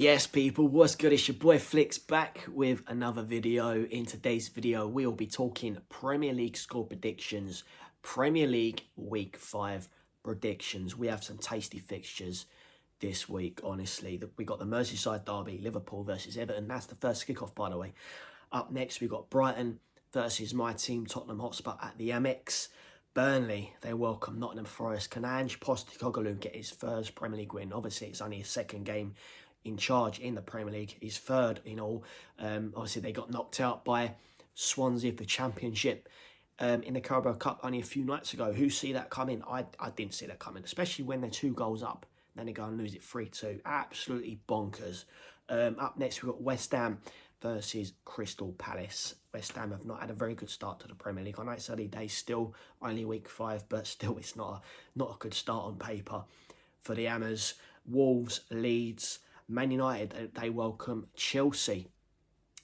Yes, people, what's good? It's your boy Flicks back with another video. In today's video, we'll be talking Premier League score predictions, Premier League Week 5 predictions. We have some tasty fixtures this week, honestly. We got the Merseyside derby, Liverpool versus Everton. That's the first kickoff, by the way. Up next, we got Brighton versus my team, Tottenham Hotspur, at the Amex. Burnley, they welcome Nottingham Forest. Can Ange Postecoglou get his first Premier League win? Obviously, it's only his second game in charge in the Premier League. His third in all. Obviously, they got knocked out by Swansea of the Championship in the Carabao Cup only a few nights ago. Who see that coming? I didn't see that coming, especially when they're 2 goals up. Then they go and lose it 3-2. Absolutely bonkers. Up next, we've got West Ham versus Crystal Palace. West Ham have not had a very good start to the Premier League. I know it's early days still, only week 5, but still it's not a good start on paper for the Hammers. Wolves, Leeds, Man United, they welcome Chelsea.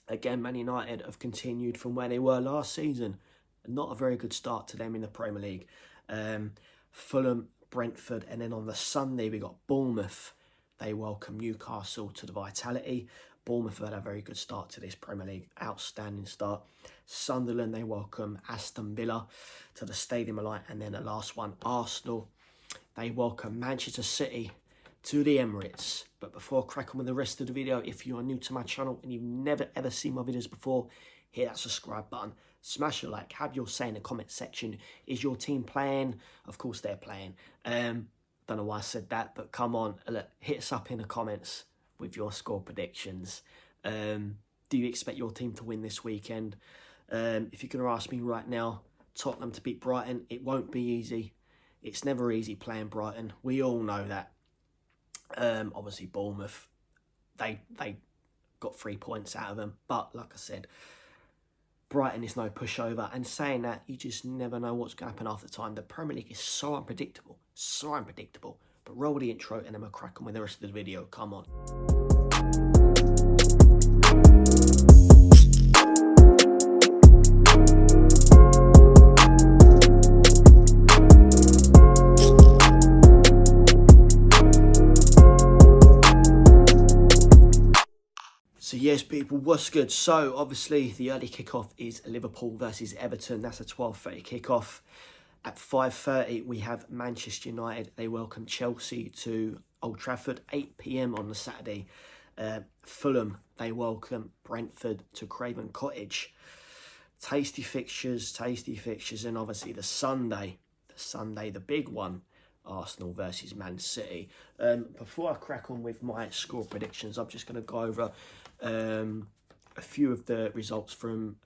Again, Man United have continued from where they were last season. Not a very good start to them in the Premier League. Fulham, Brentford, and then on the Sunday we got Bournemouth. They welcome Newcastle to the Vitality. Bournemouth have had a very good start to this Premier League. Outstanding start. Sunderland, they welcome Aston Villa to the Stadium of Light. And then the last one, Arsenal, they welcome Manchester City to the Emirates. But before I crack on with the rest of the video, if you are new to my channel and you've never ever seen my videos before, hit that subscribe button, smash a like, have your say in the comment section. Is your team playing? Of course they're playing. Don't know why I said that, but come on, look, hit us up in the comments with your score predictions. Do you expect your team to win this weekend? If you're going to ask me right now, Tottenham to beat Brighton, it won't be easy. It's never easy playing Brighton. We all know that. Obviously Bournemouth, they got 3 points out of them, but like I said, Brighton is no pushover. And saying that, you just never know what's going to happen after time. The Premier League is so unpredictable. But roll the intro and then we'll crack on with the rest of the video. Come on. So yes, people, what's good? So obviously the early kickoff is Liverpool versus Everton. That's a 12:30 kickoff. At 5:30 we have Manchester United. They welcome Chelsea to Old Trafford. 8 PM on the Saturday. Fulham, they welcome Brentford to Craven Cottage. Tasty fixtures. And obviously the Sunday, the big one, Arsenal versus Man City. Before I crack on with my score predictions, I'm just going to go over a few of the results from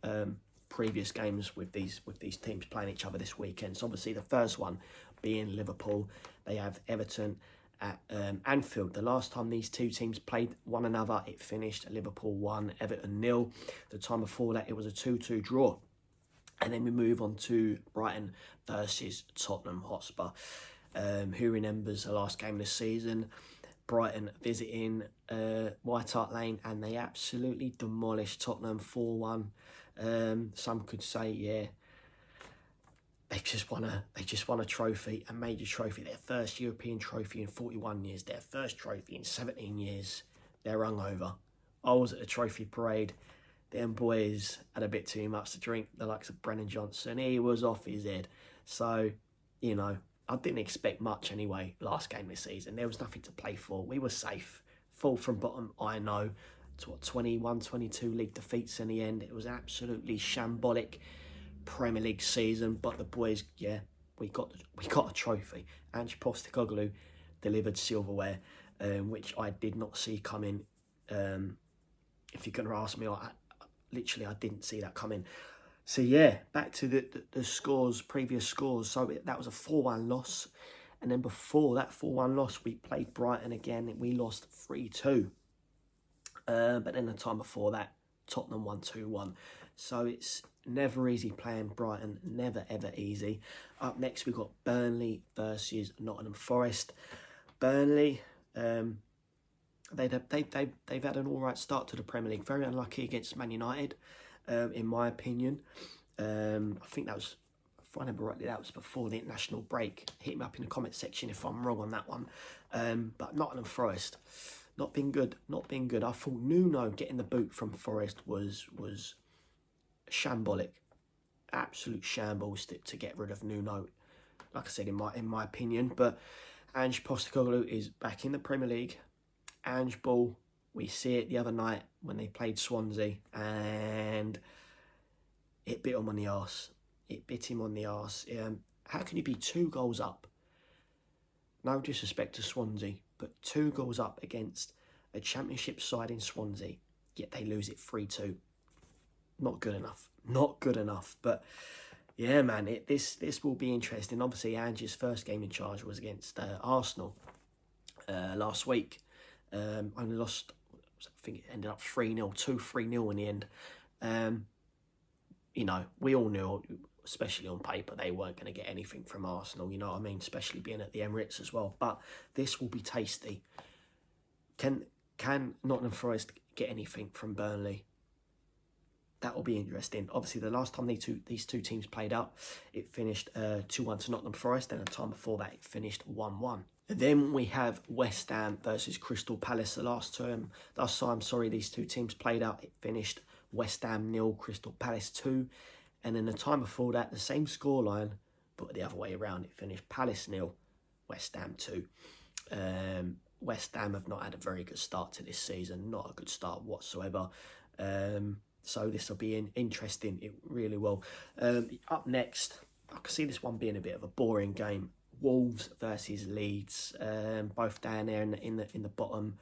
previous games with these teams playing each other this weekend. So obviously the first one being Liverpool. They have Everton at Anfield. The last time these two teams played one another, it finished Liverpool 1, Everton 0. The time before that, it was a 2-2 draw. And then we move on to Brighton versus Tottenham Hotspur. Who remembers the last game of the season? Brighton visiting White Hart Lane, and they absolutely demolished Tottenham 4-1. Some could say, yeah, they just won a trophy, a major trophy, their first European trophy in 41 years, their first trophy in 17 years. They're hungover. I was at the trophy parade. Them boys had a bit too much to drink. The likes of Brennan Johnson, he was off his head. So, you know, I didn't expect much anyway last game this season. There was nothing to play for. We were safe. Fall from bottom, I know. To what, 21, 22 league defeats in the end. It was absolutely shambolic Premier League season. But the boys, yeah, we got a trophy. Ange Postecoglou delivered silverware, which I did not see coming. If you're going to ask me, I didn't see that coming. So yeah, back to the scores, previous scores. So that was a 4-1 loss. And then before that 4-1 loss, we played Brighton again and we lost 3-2. But then the time before that, Tottenham won 2-1. So it's never easy playing Brighton, never ever easy. Up next, we've got Burnley versus Nottingham Forest. Burnley, they've had an all right start to the Premier League. Very unlucky against Man United. In my opinion. I think that was, if I remember rightly, that was before the international break. Hit me up in the comment section if I'm wrong on that one. But Nottingham Forest, Not been good. Not been good. I thought Nuno getting the boot from Forest was shambolic, absolute shambles to get rid of Nuno. Like I said, in my opinion, but Ange Postecoglou is back in the Premier League. Ange Ball, we see it the other night when they played Swansea, and it bit him on the arse. It bit him on the arse. How can you be 2 goals up? No disrespect to Swansea, but 2 goals up against a Championship side in Swansea, yet they lose it 3-2. Not good enough. Not good enough. But yeah, man, this will be interesting. Obviously, Ange's first game in charge was against Arsenal last week. Only lost, I think it ended up 3-0, 2-3-0 in the end. You know, we all knew, especially on paper, they weren't going to get anything from Arsenal, you know what I mean? Especially being at the Emirates as well. But this will be tasty. Can Nottingham Forest get anything from Burnley? That will be interesting. Obviously, the last time these two teams played out, it finished 2-1 to Nottingham Forest, and the time before that, it finished 1-1. Then we have West Ham versus Crystal Palace. The last time these two teams played out, it finished West Ham 0, Crystal Palace 2. And then the time before that, the same scoreline, but the other way around. It finished Palace 0, West Ham 2. West Ham have not had a very good start to this season. Not a good start whatsoever. So this will be interesting. It really will. Up next, I can see this one being a bit of a boring game. Wolves versus Leeds, both down there in the bottom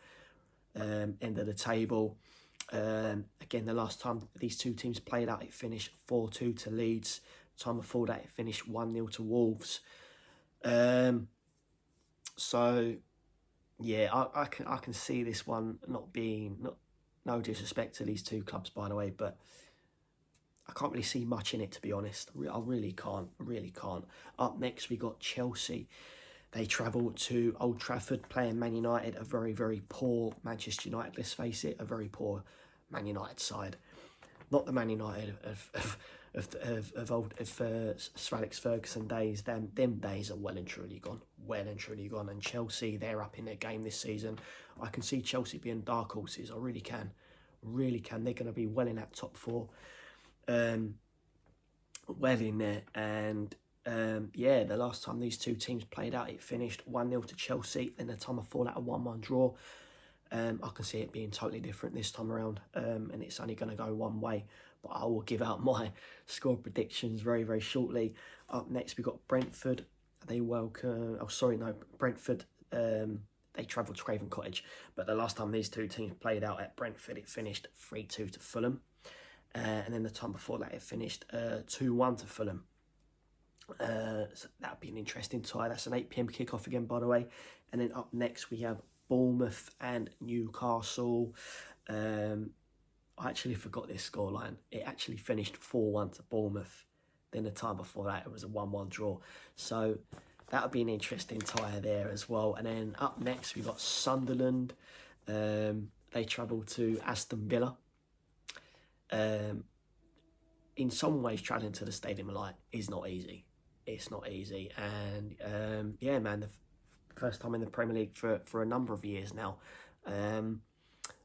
end of the table. Again, the last time these two teams played out, it finished 4-2 to Leeds. Time before that, it finished 1-0 to Wolves. So yeah, I can see this one not being no disrespect to these two clubs, by the way, but I can't really see much in it, to be honest. I really can't. Up next, we got Chelsea. They travel to Old Trafford, playing Man United, a very, very poor Manchester United, let's face it, a very poor Man United side. Not the Man United of Sir Alex Ferguson days. Them days are well and truly gone. And Chelsea, they're up in their game this season. I can see Chelsea being dark horses. I really can. They're going to be well in that top 4. Well in there. And the last time these two teams played out, it finished 1-0 to Chelsea. Then the time before that, a 1-1 draw. I can see it being totally different this time around. And it's only going to go one way. But I will give out my score predictions very, very shortly. Up next, we've got Brentford. Brentford. They travelled to Craven Cottage. But the last time these two teams played out at Brentford, it finished 3-2 to Fulham. And then the time before that, it finished 2-1 to Fulham. So that would be an interesting tie. That's an 8 p.m. kickoff again, by the way. And then up next, we have Bournemouth and Newcastle. I actually forgot this scoreline. It actually finished 4-1 to Bournemouth. Then the time before that, it was a 1-1 draw. So that would be an interesting tie there as well. And then up next, we've got Sunderland. They travel to Aston Villa. In some ways, travelling to the Stadium of Light is not easy. It's not easy. And the first time in the Premier League for a number of years now.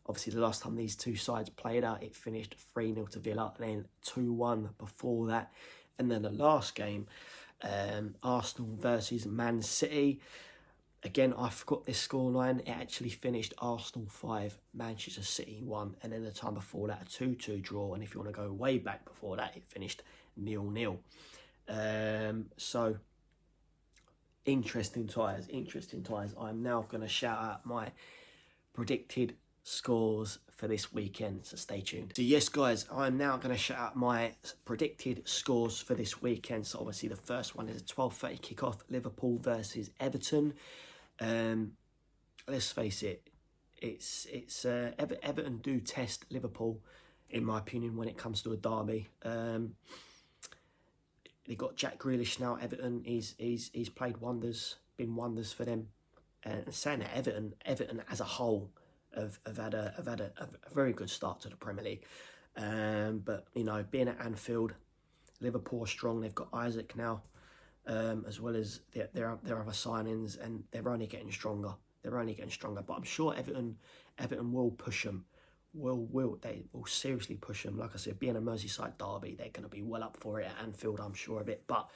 Obviously, the last time these two sides played out, it finished 3-0 to Villa, and then 2-1 before that. And then the last game, Arsenal versus Man City. Again, I forgot this scoreline. It actually finished Arsenal 5, Manchester City 1. And then the time before that, a 2-2 draw. And if you want to go way back before that, it finished 0-0. So, interesting ties. I'm now going to shout out my predicted scores for this weekend, so stay tuned. So yes, guys, I'm now going to shout out my predicted scores for this weekend. So obviously the first one is a 12:30 kickoff, Liverpool versus Everton. Let's face it, it's Everton do test Liverpool, in my opinion, when it comes to a derby. They've got Jack Grealish now. Everton, he's played wonders, been wonders for them. And saying that, Everton as a whole have had a very good start to the Premier League. But you know, being at Anfield, Liverpool are strong. They've got Isaac now, as well as their other signings, and they're only getting stronger. They're only getting stronger. But I'm sure Everton will push them. They will seriously push them. Like I said, being a Merseyside derby, they're going to be well up for it at Anfield, I'm sure of it. But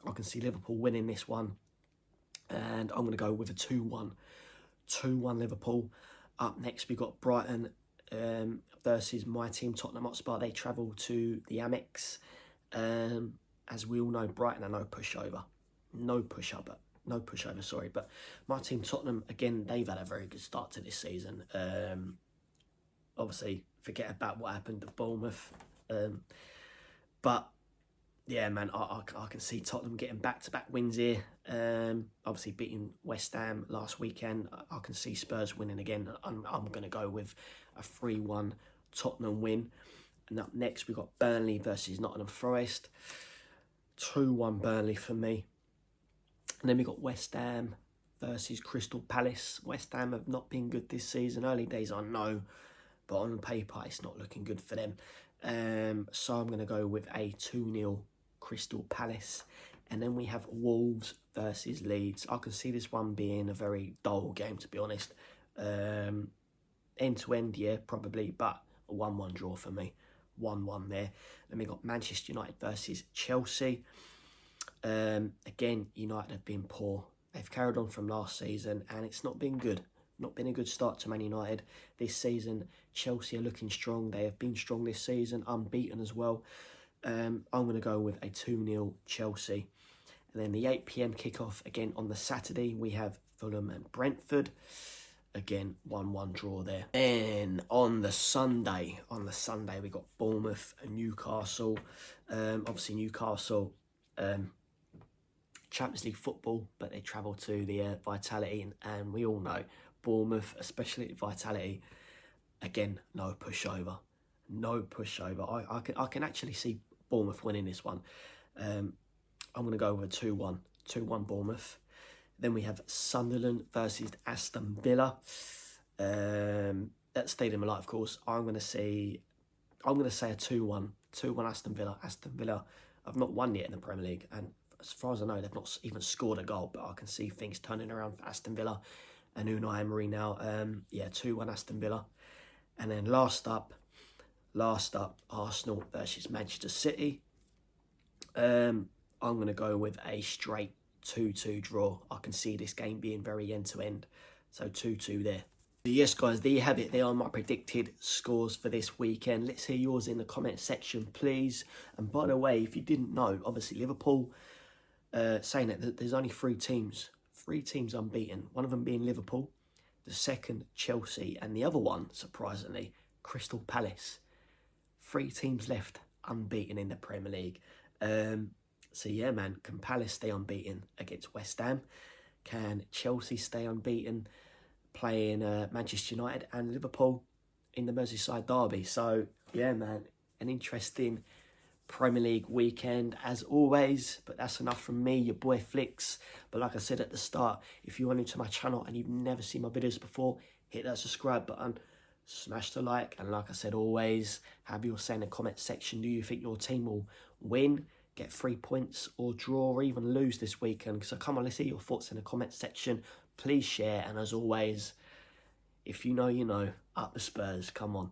I can see Liverpool winning this one. And I'm going to go with a 2-1. 2-1 Liverpool. Up next, we've got Brighton versus my team, Tottenham Hotspur. They travel to the Amex. As we all know, Brighton are no pushover. But my team, Tottenham, again, they've had a very good start to this season. Obviously, forget about what happened at Bournemouth. But yeah, man, I can see Tottenham getting back-to-back wins here. Obviously, beating West Ham last weekend. I can see Spurs winning again. I'm going to go with a 3-1 Tottenham win. And up next, we've got Burnley versus Nottingham Forest. 2-1 Burnley for me. And then we've got West Ham versus Crystal Palace. West Ham have not been good this season. Early days, I know. But on paper, it's not looking good for them. So I'm going to go with a 2-0 Crystal Palace. And then we have Wolves versus Leeds. I can see this one being a very dull game, to be honest. End-to-end, yeah, probably. But a 1-1 draw for me. 1-1 there. Then we got Manchester United versus Chelsea. Again, United have been poor. They've carried on from last season and it's not been good. Not been a good start to Man United this season. Chelsea are looking strong. They have been strong this season, unbeaten as well. I'm going to go with a 2-0 Chelsea. And then the 8 p.m. kickoff, again on the Saturday, we have Fulham and Brentford. Again, 1-1 draw there. And on the Sunday, we got Bournemouth and Newcastle. Obviously, Newcastle, Champions League football, but they travel to the Vitality, and we all know Bournemouth, especially at Vitality, again, no pushover. I can actually see Bournemouth winning this one. I'm going to go with a 2-1 Bournemouth. Then we have Sunderland versus Aston Villa. At Stadium of Light, of course. I'm going to say a 2-1 Aston Villa. Aston Villa have not won yet in the Premier League, and as far as I know, they've not even scored a goal. But I can see things turning around for Aston Villa and Unai Emery now. 2-1 Aston Villa. And then last up, Arsenal versus Manchester City. I'm going to go with a straight 2-2 draw. I can see this game being very end-to-end. So 2-2 there. Yes, guys, there you have it. They are my predicted scores for this weekend. Let's hear yours in the comment section, please. And by the way, if you didn't know, obviously Liverpool, saying that there's only 3 teams unbeaten. One of them being Liverpool, the second Chelsea, and the other one, surprisingly, Crystal Palace. 3 teams left unbeaten in the Premier League. So yeah, man, can Palace stay unbeaten against West Ham? Can Chelsea stay unbeaten playing Manchester United and Liverpool in the Merseyside derby? So yeah, man, an interesting Premier League weekend as always. But that's enough from me, your boy Flicks. But like I said at the start, if you are new to my channel and you've never seen my videos before, hit that subscribe button, smash the like, and like I said always, have your say in the comment section. Do you think your team will win, get 3 points, or draw, or even lose this weekend? So come on, let's hear your thoughts in the comment section. Please share, and as always, if you know, you know. Up the Spurs, come on.